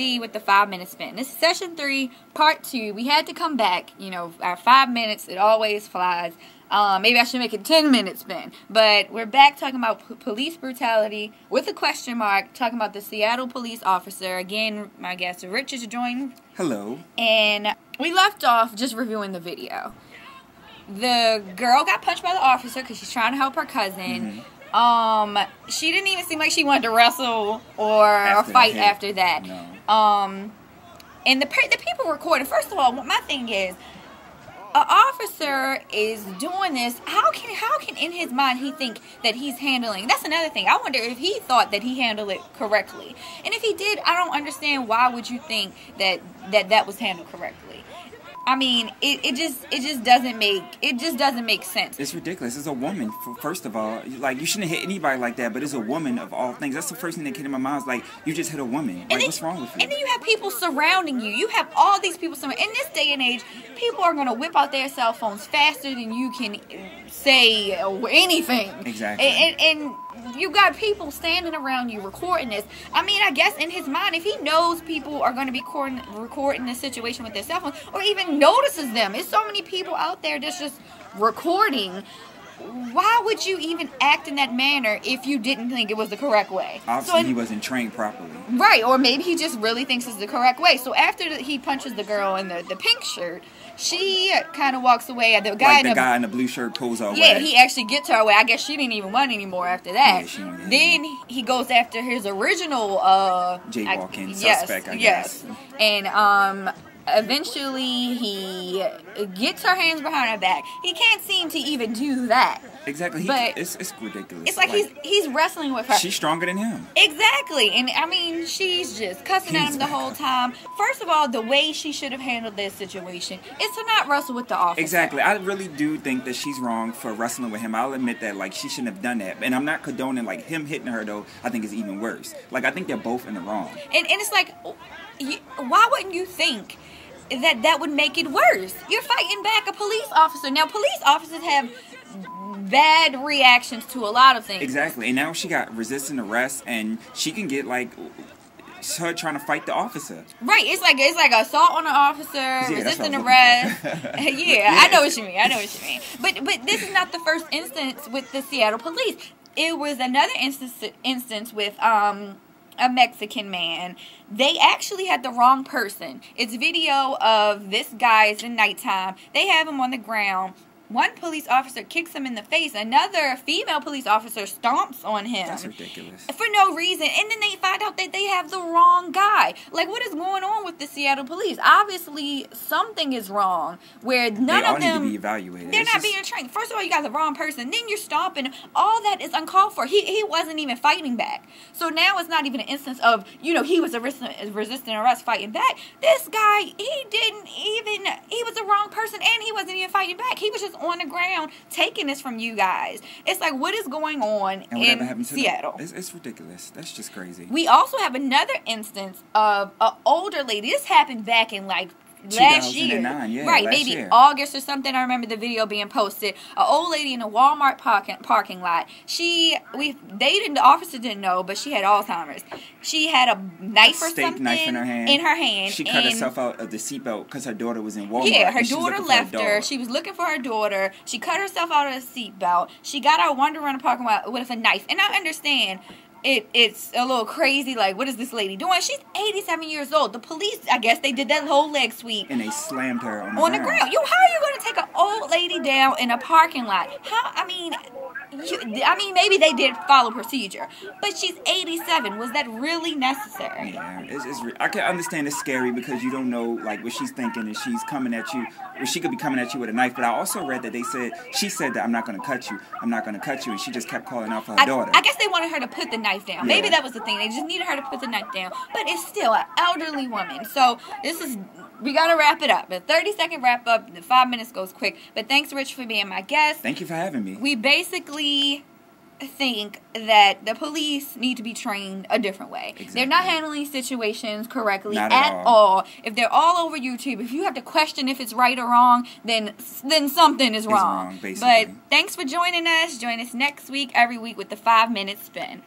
D with the 5-minute spin. This is session 3, part 2. We had to come back. You know, our 5 minutes, it always flies. Maybe I should make it 10-minute spin. But we're back talking about police brutality with a question mark, talking about the Seattle police officer. Again, my guest Richard joined. Hello. And we left off just reviewing the video. The girl got punched by the officer because she's trying to help her cousin. She didn't even seem like she wanted to wrestle or fight after that. No. And the people recording. First of all, my thing is, an officer is doing this. How can in his mind he think that he's handling? That's another thing. I wonder if he thought that he handled it correctly. And if he did, I don't understand why would you think that was handled correctly. I mean, it just doesn't make sense. It's ridiculous. It's a woman. First of all, like, you shouldn't hit anybody like that. But it's a woman of all things. That's the first thing that came to my mind. Is like, you just hit a woman. Like, what's wrong with you? And then you have people surrounding you. You have all these people surrounding. In this day and age, people are gonna whip out their cell phones faster than you can say anything. Exactly. And you got people standing around you recording this. I mean, I guess in his mind, if he knows people are going to be recording this situation with their cell phone, or even notices them, there's so many people out there that's just recording. Why would you even act in that manner if you didn't think it was the correct way? Obviously, he wasn't trained properly. Right, or maybe he just really thinks it's the correct way. So after he punches the girl in the pink shirt, she kind of walks away. The guy in the blue shirt pulls her away. Yeah, he actually gets her away. I guess she didn't even want anymore after that. Yeah, then he goes after his original jaywalking suspect, I guess. And eventually he gets her hands behind her back. He can't seem to even do that. Exactly. But it's ridiculous. It's like he's wrestling with her. She's stronger than him. Exactly. And I mean, she's just cussing at him the whole time. First of all, the way she should have handled this situation is to not wrestle with the officer. Exactly. I really do think that she's wrong for wrestling with him. I'll admit that, like, she shouldn't have done that. And I'm not condoning, like, him hitting her, though. I think is even worse. Like, I think they're both in the wrong. And it's like, why wouldn't you think that would make it worse? You're fighting back a police officer. Now, police officers have bad reactions to a lot of things. Exactly. And now she got resisting arrest, and she can get, like, her trying to fight the officer. Right. It's like assault on an officer, resisting arrest. I know what you mean. But this is not the first instance with the Seattle police. It was another instance with a Mexican man. They actually had the wrong person. It's video of this guy. It's in nighttime. They have him on the ground. One police officer kicks him in the face. Another female police officer stomps on him. That's ridiculous. For no reason. And then they find out that they have the wrong guy. Like, what is going on with the Seattle police? Obviously, something is wrong where none of them... They all need to be evaluated. They're not being trained. First of all, you got the wrong person. Then you're stomping. All that is uncalled for. He wasn't even fighting back. So now it's not even an instance of, he was resisting arrest fighting back. This guy, he was the wrong person, and he wasn't even fighting back. He was just on the ground taking this from you guys. It's like, what is going on in Seattle? It's ridiculous. That's just crazy. We also have another instance of an older lady. This happened back in last year. Right, maybe August or something. I remember the video being posted. An old lady in a Walmart parking lot. The officer didn't know, but she had Alzheimer's. She had a knife or something knife in her hand. She cut herself out of the seatbelt because her daughter was in Walmart. Yeah, her daughter left her. She was looking for her daughter. She cut herself out of the seatbelt. She got out wandering around the parking lot with a knife. And I understand it's a little crazy. Like, what is this lady doing? She's 87 years old. The police, I guess, they did that whole leg sweep. And they slammed her on the ground. How are you going to take an old lady down in a parking lot? Maybe they did follow procedure, but she's 87. Was that really necessary? Yeah, I can understand it's scary because you don't know, like, what she's thinking, and she's coming at you, or she could be coming at you with a knife. But I also read that she said that I'm not going to cut you, and she just kept calling out for her daughter. I guess they wanted her to put the knife down. Yeah. Maybe that was the thing. They just needed her to put the knife down. But it's still an elderly woman. So we got to wrap it up. A 30-second wrap up. The 5 minutes goes quick. But thanks, Rich, for being my guest. Thank you for having me. We basically think that the police need to be trained a different way. Exactly. They're not handling situations correctly at all. If they're all over YouTube, if you have to question if it's right or wrong, then something is wrong. Basically. But thanks for joining us. Join us next week, every week, with the 5 Minute Spin.